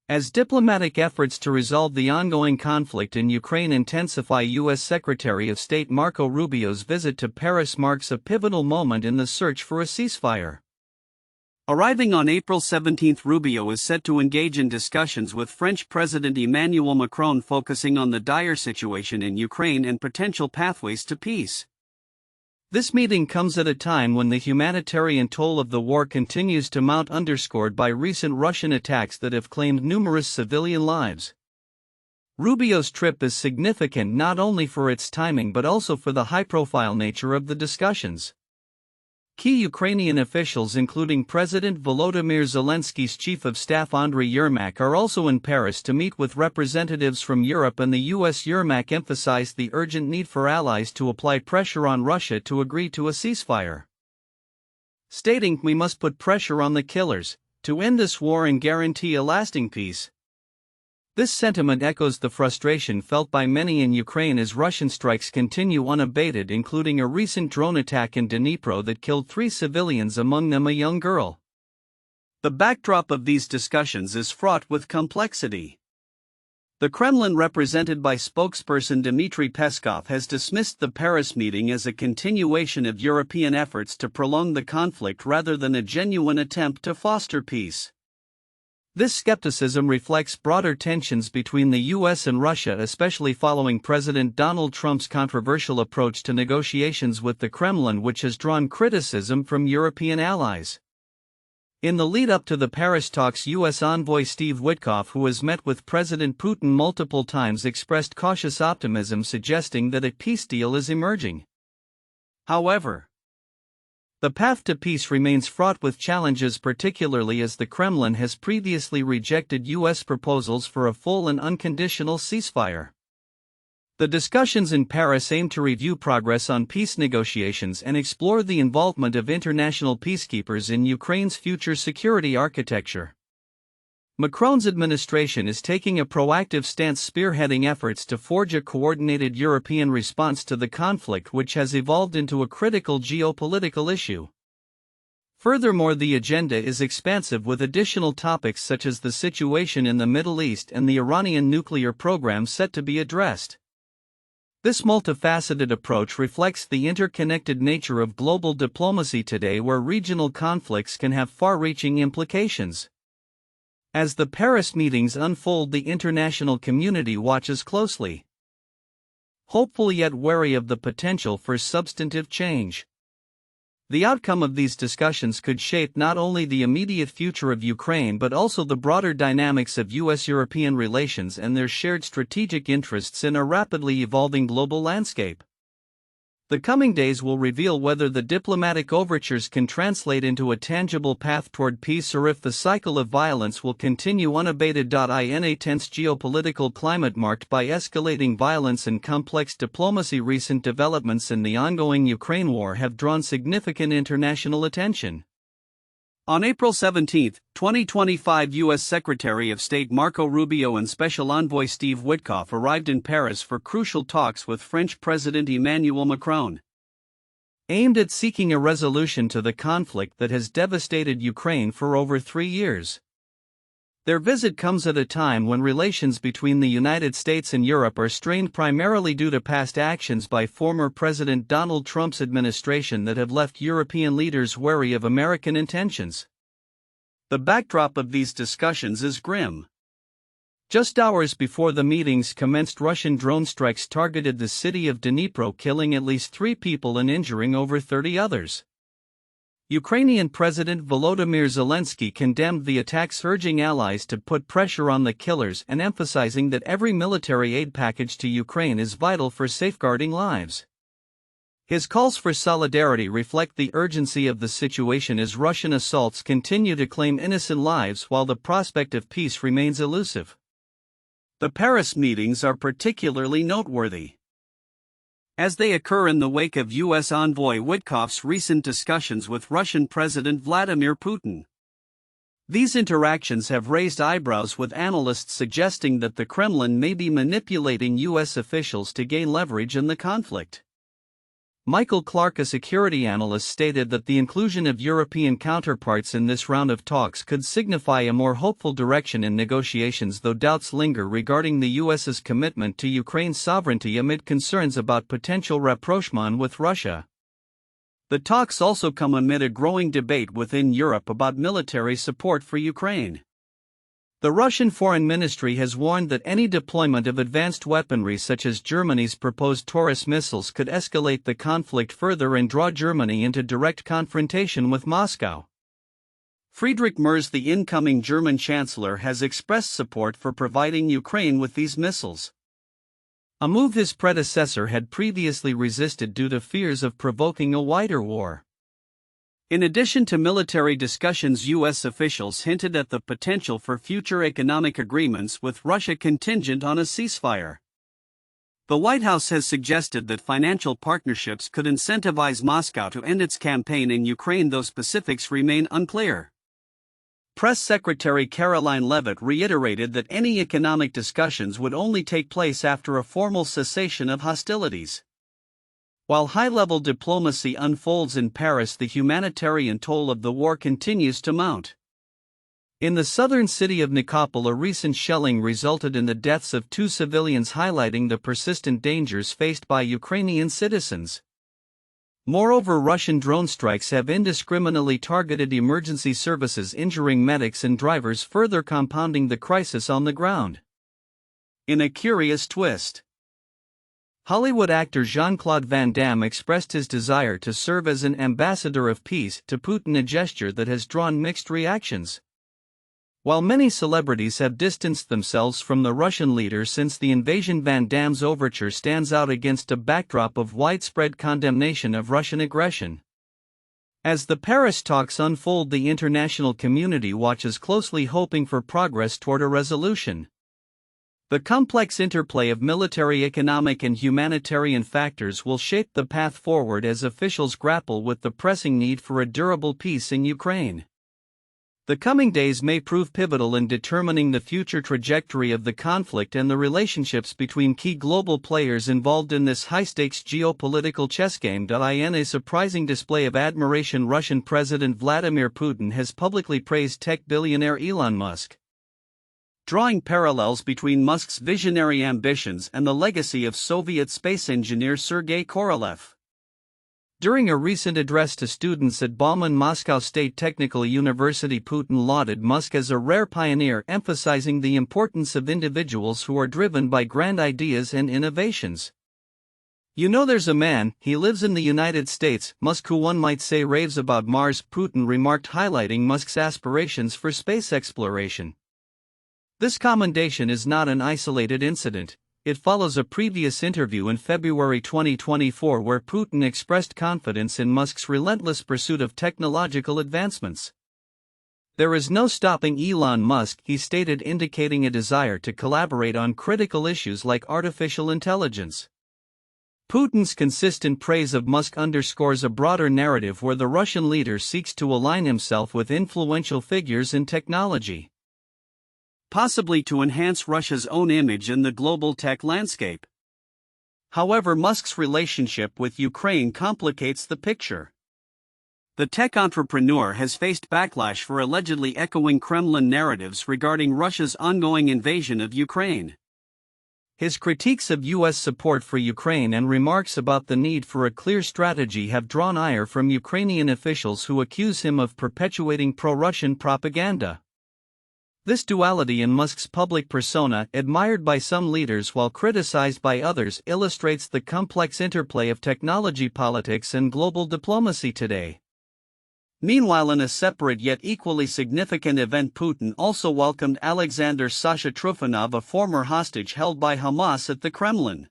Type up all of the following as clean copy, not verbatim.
As diplomatic efforts to resolve the ongoing conflict in Ukraine intensify, U.S. Secretary of State Marco Rubio's visit to Paris marks a pivotal moment in the search for a ceasefire. Arriving on April 17, Rubio is set to engage in discussions with French President Emmanuel Macron, focusing on the dire situation in Ukraine and potential pathways to peace. This meeting comes at a time when the humanitarian toll of the war continues to mount, underscored by recent Russian attacks that have claimed numerous civilian lives. Rubio's trip is significant not only for its timing but also for the high-profile nature of the discussions. Key Ukrainian officials, including President Volodymyr Zelensky's chief of staff Andriy Yermak, are also in Paris to meet with representatives from Europe and the U.S. Yermak emphasized the urgent need for allies to apply pressure on Russia to agree to a ceasefire, stating, "We must put pressure on the killers to end this war and guarantee a lasting peace." This sentiment echoes the frustration felt by many in Ukraine as Russian strikes continue unabated, including a recent drone attack in Dnipro that killed 3 civilians, among them a young girl. The backdrop of these discussions is fraught with complexity. The Kremlin, represented by spokesperson Dmitry Peskov, has dismissed the Paris meeting as a continuation of European efforts to prolong the conflict rather than a genuine attempt to foster peace. This skepticism reflects broader tensions between the U.S. and Russia, especially following President Donald Trump's controversial approach to negotiations with the Kremlin, which has drawn criticism from European allies. In the lead-up to the Paris talks, U.S. envoy Steve Witkoff, who has met with President Putin multiple times, expressed cautious optimism, suggesting that a peace deal is emerging. However, the path to peace remains fraught with challenges, particularly as the Kremlin has previously rejected U.S. proposals for a full and unconditional ceasefire. The discussions in Paris aim to review progress on peace negotiations and explore the involvement of international peacekeepers in Ukraine's future security architecture. Macron's administration is taking a proactive stance, spearheading efforts to forge a coordinated European response to the conflict, which has evolved into a critical geopolitical issue. Furthermore, the agenda is expansive, with additional topics such as the situation in the Middle East and the Iranian nuclear program set to be addressed. This multifaceted approach reflects the interconnected nature of global diplomacy today, where regional conflicts can have far-reaching implications. As the Paris meetings unfold, the international community watches closely, hopeful yet wary of the potential for substantive change. The outcome of these discussions could shape not only the immediate future of Ukraine but also the broader dynamics of U.S.-European relations and their shared strategic interests in a rapidly evolving global landscape. The coming days will reveal whether the diplomatic overtures can translate into a tangible path toward peace, or if the cycle of violence will continue unabated. In a tense geopolitical climate marked by escalating violence and complex diplomacy, recent developments in the ongoing Ukraine war have drawn significant international attention. On April 17, 2025, U.S. Secretary of State Marco Rubio and Special Envoy Steve Witkoff arrived in Paris for crucial talks with French President Emmanuel Macron, aimed at seeking a resolution to the conflict that has devastated Ukraine for over 3 years. Their visit comes at a time when relations between the United States and Europe are strained, primarily due to past actions by former President Donald Trump's administration that have left European leaders wary of American intentions. The backdrop of these discussions is grim. Just hours before the meetings commenced, Russian drone strikes targeted the city of Dnipro, killing at least 3 people and injuring over 30 others. Ukrainian President Volodymyr Zelenskyy condemned the attacks, urging allies to put pressure on the killers and emphasizing that every military aid package to Ukraine is vital for safeguarding lives. His calls for solidarity reflect the urgency of the situation as Russian assaults continue to claim innocent lives while the prospect of peace remains elusive. The Paris meetings are particularly noteworthy, as they occur in the wake of U.S. envoy Witkoff's recent discussions with Russian President Vladimir Putin. These interactions have raised eyebrows, with analysts suggesting that the Kremlin may be manipulating U.S. officials to gain leverage in the conflict. Michael Clark, a security analyst, stated that the inclusion of European counterparts in this round of talks could signify a more hopeful direction in negotiations, though doubts linger regarding the US's commitment to Ukraine's sovereignty amid concerns about potential rapprochement with Russia. The talks also come amid a growing debate within Europe about military support for Ukraine. The Russian Foreign Ministry has warned that any deployment of advanced weaponry such as Germany's proposed Taurus missiles could escalate the conflict further and draw Germany into direct confrontation with Moscow. Friedrich Merz, the incoming German chancellor, has expressed support for providing Ukraine with these missiles, a move his predecessor had previously resisted due to fears of provoking a wider war. In addition to military discussions, U.S. officials hinted at the potential for future economic agreements with Russia contingent on a ceasefire. The White House has suggested that financial partnerships could incentivize Moscow to end its campaign in Ukraine, though specifics remain unclear. Press Secretary Caroline Leavitt reiterated that any economic discussions would only take place after a formal cessation of hostilities. While high-level diplomacy unfolds in Paris, the humanitarian toll of the war continues to mount. In the southern city of Nikopol, a recent shelling resulted in the deaths of 2 civilians, highlighting the persistent dangers faced by Ukrainian citizens. Moreover, Russian drone strikes have indiscriminately targeted emergency services, injuring medics and drivers, further compounding the crisis on the ground. In a curious twist, Hollywood actor Jean-Claude Van Damme expressed his desire to serve as an ambassador of peace to Putin, a gesture that has drawn mixed reactions. While many celebrities have distanced themselves from the Russian leader since the invasion, Van Damme's overture stands out against a backdrop of widespread condemnation of Russian aggression. As the Paris talks unfold, the international community watches closely, hoping for progress toward a resolution. The complex interplay of military, economic, and humanitarian factors will shape the path forward as officials grapple with the pressing need for a durable peace in Ukraine. The coming days may prove pivotal in determining the future trajectory of the conflict and the relationships between key global players involved in this high-stakes geopolitical chess game. In a surprising display of admiration, Russian President Vladimir Putin has publicly praised tech billionaire Elon Musk, drawing parallels between Musk's visionary ambitions and the legacy of Soviet space engineer Sergei Korolev. During a recent address to students at Bauman Moscow State Technical University, Putin lauded Musk as a rare pioneer, emphasizing the importance of individuals who are driven by grand ideas and innovations. "You know, there's a man, he lives in the United States, Musk, who one might say raves about Mars," Putin remarked, highlighting Musk's aspirations for space exploration. This commendation is not an isolated incident. It follows a previous interview in February 2024 where Putin expressed confidence in Musk's relentless pursuit of technological advancements. "There is no stopping Elon Musk," he stated, indicating a desire to collaborate on critical issues like artificial intelligence. Putin's consistent praise of Musk underscores a broader narrative where the Russian leader seeks to align himself with influential figures in technology, possibly to enhance Russia's own image in the global tech landscape. However, Musk's relationship with Ukraine complicates the picture. The tech entrepreneur has faced backlash for allegedly echoing Kremlin narratives regarding Russia's ongoing invasion of Ukraine. His critiques of U.S. support for Ukraine and remarks about the need for a clear strategy have drawn ire from Ukrainian officials who accuse him of perpetuating pro-Russian propaganda. This duality in Musk's public persona, admired by some leaders while criticized by others, illustrates the complex interplay of technology politics and global diplomacy today. Meanwhile, in a separate yet equally significant event, Putin also welcomed Alexander Sasha Trufanov, a former hostage held by Hamas at the Kremlin.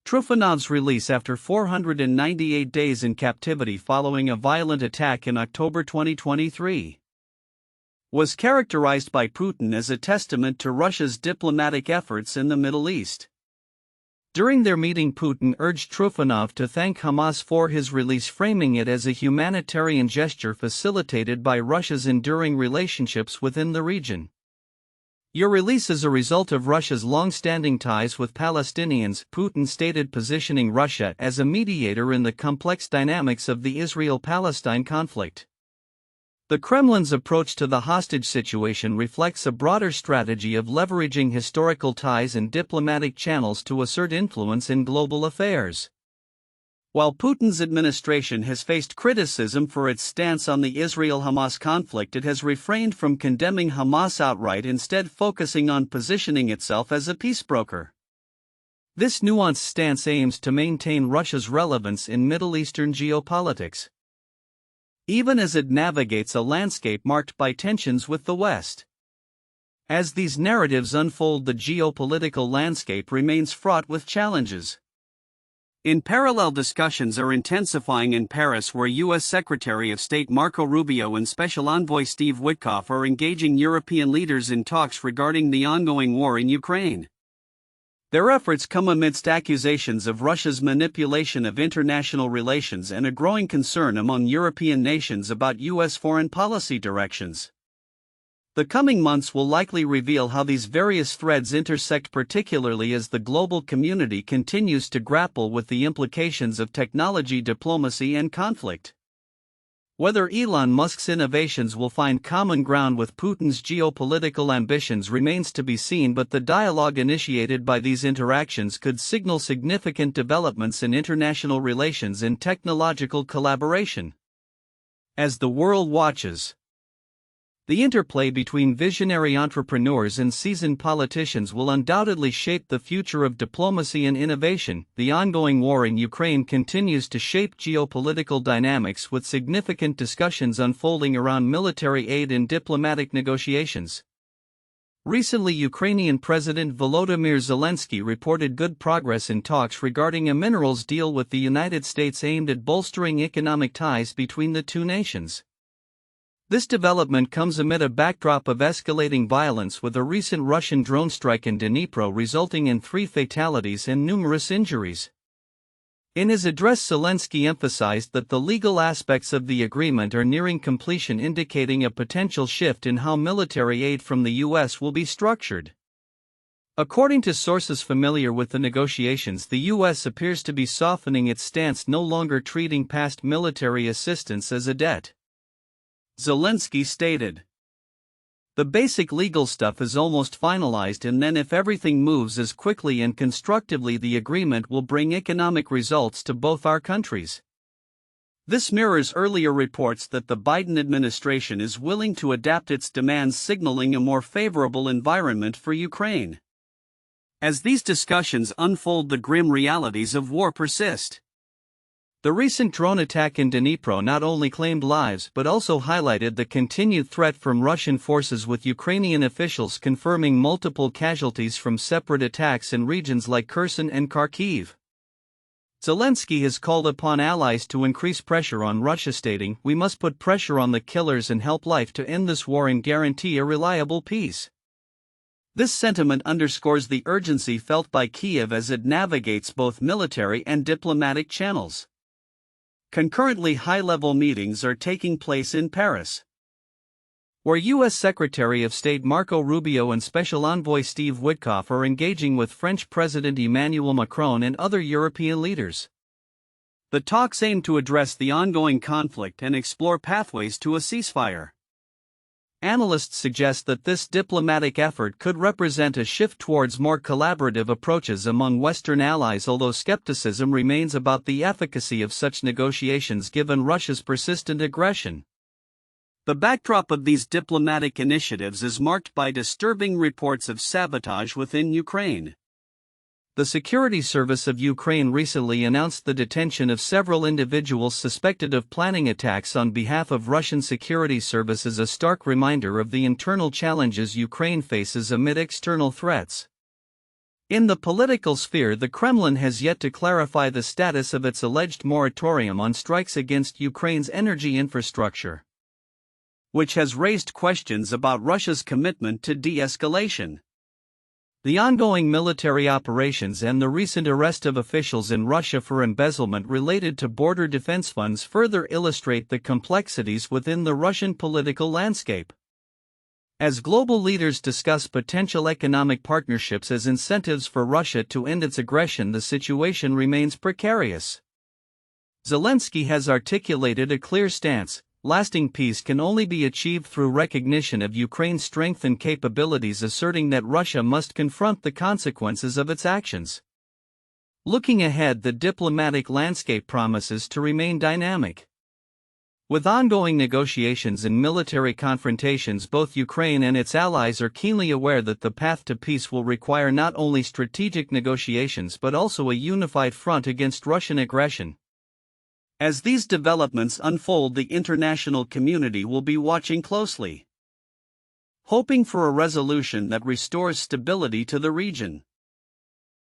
Trufanov's release after 498 days in captivity following a violent attack in October 2023 was characterized by Putin as a testament to Russia's diplomatic efforts in the Middle East. During their meeting, Putin urged Trufanov to thank Hamas for his release, framing it as a humanitarian gesture facilitated by Russia's enduring relationships within the region. Your release is a result of Russia's long-standing ties with Palestinians, Putin stated, positioning Russia as a mediator in the complex dynamics of the Israel-Palestine conflict. The Kremlin's approach to the hostage situation reflects a broader strategy of leveraging historical ties and diplomatic channels to assert influence in global affairs. While Putin's administration has faced criticism for its stance on the Israel-Hamas conflict, it has refrained from condemning Hamas outright, instead focusing on positioning itself as a peace broker. This nuanced stance aims to maintain Russia's relevance in Middle Eastern geopolitics, even as it navigates a landscape marked by tensions with the West. As these narratives unfold, the geopolitical landscape remains fraught with challenges. In parallel, discussions are intensifying in Paris, where U.S. Secretary of State Marco Rubio and Special Envoy Steve Witkoff are engaging European leaders in talks regarding the ongoing war in Ukraine. Their efforts come amidst accusations of Russia's manipulation of international relations and a growing concern among European nations about U.S. foreign policy directions. The coming months will likely reveal how these various threads intersect, particularly as the global community continues to grapple with the implications of technology, diplomacy, and conflict. Whether Elon Musk's innovations will find common ground with Putin's geopolitical ambitions remains to be seen, but the dialogue initiated by these interactions could signal significant developments in international relations and technological collaboration. As the world watches, the interplay between visionary entrepreneurs and seasoned politicians will undoubtedly shape the future of diplomacy and innovation. The ongoing war in Ukraine continues to shape geopolitical dynamics, with significant discussions unfolding around military aid and diplomatic negotiations. Recently, Ukrainian President Volodymyr Zelenskyy reported good progress in talks regarding a minerals deal with the United States aimed at bolstering economic ties between the two nations. This development comes amid a backdrop of escalating violence, with a recent Russian drone strike in Dnipro resulting in 3 fatalities and numerous injuries. In his address, Zelenskyy emphasized that the legal aspects of the agreement are nearing completion, indicating a potential shift in how military aid from the U.S. will be structured. According to sources familiar with the negotiations, the U.S. appears to be softening its stance, no longer treating past military assistance as a debt. Zelenskyy stated, "The basic legal stuff is almost finalized, and then if everything moves as quickly and constructively, the agreement will bring economic results to both our countries." This mirrors earlier reports that the Biden administration is willing to adapt its demands, signaling a more favorable environment for Ukraine. As these discussions unfold, the grim realities of war persist. The recent drone attack in Dnipro not only claimed lives but also highlighted the continued threat from Russian forces, with Ukrainian officials confirming multiple casualties from separate attacks in regions like Kherson and Kharkiv. Zelenskyy has called upon allies to increase pressure on Russia, stating, "We must put pressure on the killers and help life to end this war and guarantee a reliable peace." This sentiment underscores the urgency felt by Kyiv as it navigates both military and diplomatic channels. Concurrently, high-level meetings are taking place in Paris, where U.S. Secretary of State Marco Rubio and Special Envoy Steve Witkoff are engaging with French President Emmanuel Macron and other European leaders. The talks aim to address the ongoing conflict and explore pathways to a ceasefire. Analysts suggest that this diplomatic effort could represent a shift towards more collaborative approaches among Western allies, although skepticism remains about the efficacy of such negotiations given Russia's persistent aggression. The backdrop of these diplomatic initiatives is marked by disturbing reports of sabotage within Ukraine. The Security Service of Ukraine recently announced the detention of several individuals suspected of planning attacks on behalf of Russian security services, a stark reminder of the internal challenges Ukraine faces amid external threats. In the political sphere, the Kremlin has yet to clarify the status of its alleged moratorium on strikes against Ukraine's energy infrastructure, which has raised questions about Russia's commitment to de-escalation. The ongoing military operations and the recent arrest of officials in Russia for embezzlement related to border defense funds further illustrate the complexities within the Russian political landscape. As global leaders discuss potential economic partnerships as incentives for Russia to end its aggression, the situation remains precarious. Zelenskyy has articulated a clear stance: lasting peace can only be achieved through recognition of Ukraine's strength and capabilities, asserting that Russia must confront the consequences of its actions. Looking ahead, the diplomatic landscape promises to remain dynamic. With ongoing negotiations and military confrontations, both Ukraine and its allies are keenly aware that the path to peace will require not only strategic negotiations but also a unified front against Russian aggression. As these developments unfold, the international community will be watching closely, hoping for a resolution that restores stability to the region.